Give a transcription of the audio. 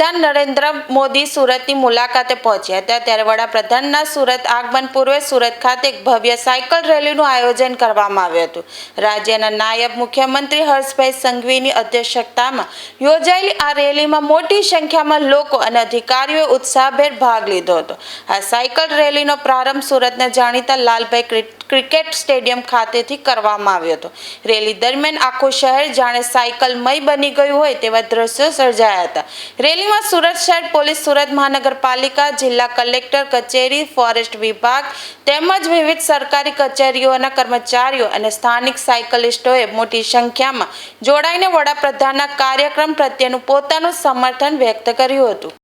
વડાપ્રધાન નરેન્દ્ર મોદી સુરતની મુલાકાતે પહોંચ્યા હતા ત્યારે વડાપ્રધાનના સુરત આગમન પૂર્વે સુરત ખાતે એક ભવ્ય સાયકલ રેલીનું આયોજન કરવામાં આવ્યું હતું। રાજ્યના નાયબ મુખ્યમંત્રી હર્ષભાઈ સંઘવીની અધ્યક્ષતામાં યોજાયેલી આ રેલીમાં મોટી સંખ્યામાં લોકો અને અધિકારીઓએ ઉત્સાહભેર ભાગ લીધો હતો। આ સાયકલ રેલીનો પ્રારંભ સુરતના જાણીતા લાલભાઈ ક્રિકેટ સ્ટેડિયમ ખાતેથી કરવામાં આવ્યો હતો। રેલી દરમિયાન આખું શહેર જાણે સાયકલમય બની ગયું હોય તેવા દ્રશ્યો સર્જાયા હતા। રેલીમાં સુરત શહેર પોલીસ, સુરત મહાનગરપાલિકા, જિલ્લા કલેક્ટર કચેરી, ફોરેસ્ટ વિભાગ તેમજ વિવિધ સરકારી કચેરીઓના કર્મચારીઓ અને સ્થાનિક સાયકલિસ્ટોએ મોટી સંખ્યામાં જોડાઈને વડાપ્રધાનના કાર્યક્રમ પ્રત્યેનું પોતાનું સમર્થન વ્યક્ત કર્યું હતું।